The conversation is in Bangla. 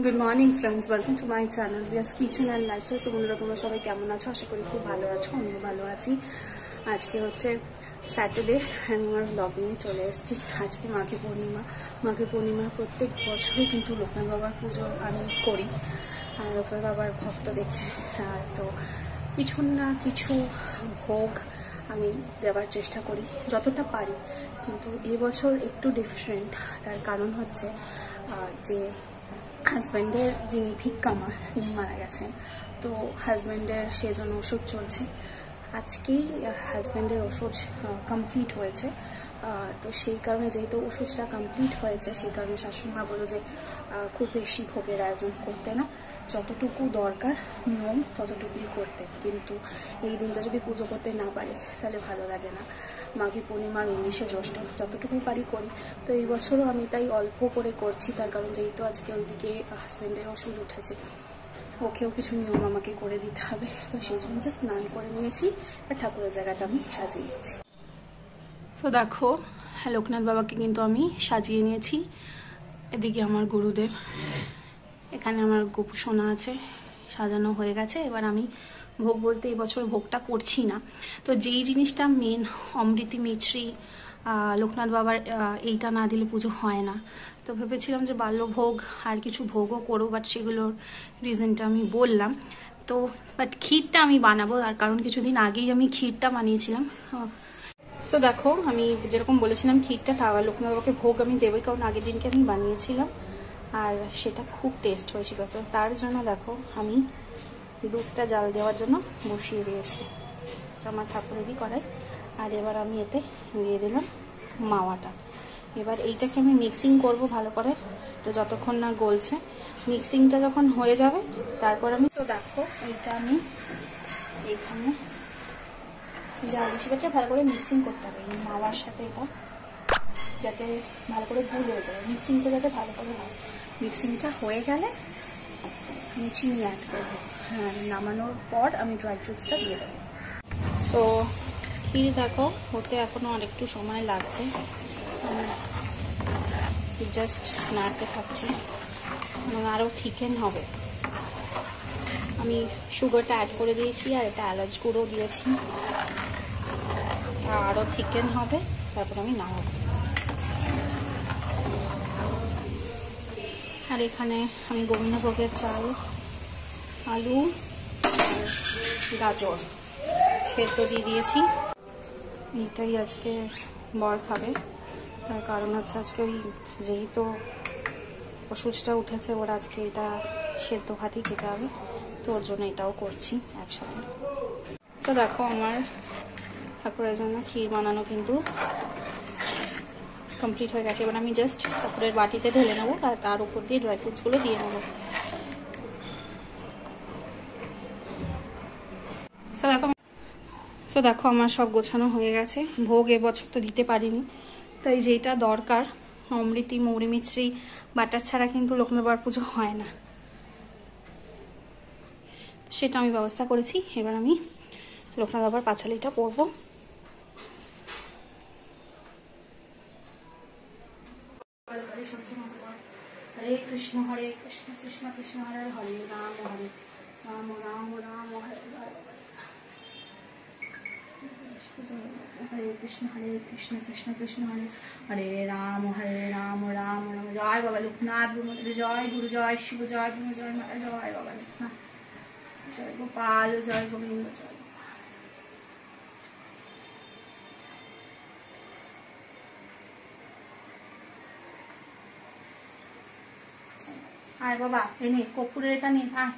Good morning friends, welcome to my channel Vyas kitchen and lifestyle. So বন্ধুরা, তোমরা সবাই কেমন আছো? আশা করি খুব ভালো আছো। আমিও ভালো আছি। আজকে হচ্ছে স্যাটারডে, আমি আমার ব্লগ নিয়ে চলে এসেছি। আজকে মাঘী পূর্ণিমা প্রত্যেক বছরই কিন্তু লোকনাথ বাবার পুজো আমি করি, আর লোকনাথ বাবার ভক্ত দেখে। আর তো কিছু না কিছু ভোগ আমি দেওয়ার চেষ্টা করি যতটা পারি, কিন্তু এবছর একটু ডিফারেন্ট। তার কারণ হচ্ছে যে হাজব্যান্ডের যিনি ভিক্ষামা তিনি মারা গেছেন। তো হাজব্যান্ডের সেজন্য ওষুধ চলছে। আজকেই হাজব্যান্ডের ওষুধ কমপ্লিট হয়েছে। তো সেই কারণে যেহেতু ওষুধটা কমপ্লিট হয়েছে, সেই কারণে শাশুড়িমা বলল যে খুব বেশি ভোগের আয়োজন করতে না, যতটুকু দরকার নিয়ম ততটুকুই করতে। কিন্তু এই দিনটা যদি পুজো করতে না পারে তাহলে ভালো লাগে না। মাঘী পূর্ণিমার 19শে জ্যৈষ্ঠ যতটুকু পারি করি। তো এই বছরও আমি তাই অল্প করে করছি, তার কারণ যেহেতু আজকে ওইদিকে হাজব্যান্ডের ওষুধ উঠেছে, ওকেও কিছু নিয়ম আমাকে করে দিতে হবে। তো সেই জন্য জাস্ট স্নান করে নিয়েছি আর ঠাকুরের জায়গাটা আমি সাজিয়ে নিচ্ছি। তো দেখো, লোকনাথ বাবাকে কিন্তু আমি সাজিয়ে নিয়েছি। এদিকে আমার গুরুদেব, এখানে আমার গোপু সোনা আছে, সাজানো হয়ে গেছে। এবার আমি ভোগ বলতে এই বছর ভোগটা করছি না। তো যেই জিনিসটা মেন, অমৃতি মিছরি লোকনাথ বাবার এইটা না দিলে পুজো হয় না। তো ভেবেছিলাম যে বাল্যভোগ আর কিছু ভোগও করবো, বাট সেগুলোর রিজনটা আমি বললাম। তো বাট ক্ষীরটা আমি বানাবো, তার কারণ কিছুদিন আগেই আমি ক্ষীরটা বানিয়েছিলাম। সো দেখো, আমি যেরকম বলেছিলাম ক্ষীরটা লোকনাথ বাবাকে ভোগ আমি দেবই, কারণ আগের দিনকে আমি বানিয়েছিলাম আর সেটা খুব টেস্ট হয়েছিল। তো তার জন্য দেখো আমি দুধটা জাল দেওয়ার জন্য বসিয়ে দিয়েছি আমার ঠাকুরেরই কড়াই। আর এবার আমি এতে দিয়ে দিলাম মাওয়াটা। এবার এইটাকে আমি মিক্সিং করব ভালো করে, তো যতক্ষণ না গলছে। মিক্সিংটা যখন হয়ে যাবে তারপর আমি, তো দেখো এইটা আমি এইখানে জাল দিচ্ছি। এটাকে ভালো করে মিক্সিং করতে হবে এই মাওয়ার সাথে, এটা যাতে ভালো করে গুল হয়ে যায়। মিক্সিংটা যাতে ভালো করে হয়। মিক্সিংটা হয়ে গেলে আমি চিনি অ্যাড করবো। হ্যাঁ, নামানোর পর আমি ড্রাই ফ্রুটসটা দিয়ে দেবো। সো ক্ষীর দেখো হতে এখনও আরেকটু সময় লাগবে, জাস্ট নাড়তে থাকছি এবং আরও থিকেন হবে। আমি সুগারটা অ্যাড করে দিয়েছি আর এটা এলাচ গুঁড়ো দিয়েছি, আরও থিকেন হবে। তারপর আমি নামাবো। আর এখানে আমি গোবিন্দভোগের চাল, আলু আর গাজর সেদ্ধ দিয়ে দিয়েছি। এইটাই আজকে বর খাবে, তার কারণ হচ্ছে আজকে ওই যেহেতু ওষুধটা উঠেছে, ওর আজকে এটা সেদ্ধ ভাতই খেতে হবে, তো ওর জন্য এটাও করছি একসাথে। তো দেখো আমার ঠাকুরের জন্য ক্ষীর বানানো কিন্তু কমপ্লিট হয়ে গেছে। এবার আমি জাস্ট ঠাকুরের বাটিতে ঢেলে নেবো আর তার উপর দিয়ে ড্রাই ফ্রুটসগুলো দিয়ে নেবো। তো দেখো আমার সব গোছানো হয়ে গেছে। ভোগ এবছর তো দিতে পারিনি, তাই যেটা দরকার অমৃতি, মৌরি মিছরি, বাটার ছাড়া কিন্তু লোকনাথ বাবার পুজো হয় না, সেটা আমি ব্যবস্থা করেছি। এবার আমি লোকনাথ বাবার পাঁচালিটা পরবো। হরে কৃষ্ণ কৃষ্ণ কৃষ্ণ হরে হরে রাম রাম রাম রাম হরে হরে কৃষ্ণ কৃষ্ণ কৃষ্ণ হরে হরে রাম রাম রাম। জয় বাবা লোকনাথ, জয় গুরু, জয় শিব, জয় ব্রহ্ম, জয় মাতা, জয় বাবা লোকনাথ, জয় গোপাল, জয় গোবিন্দ, জয়। আয় বাবা, এনে কর্পূরের এটা নিয়ে আয়।